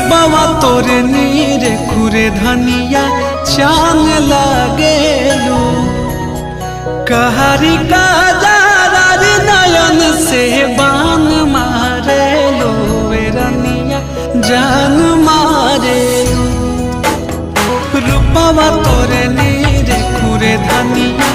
रूपवा तोरे नीरे खुरे धनिया चांग लागेलू कहारी का नयन से बान मारेलो रनिया जान मारेलू रूपवा तोरे नीरे खुरे धनिया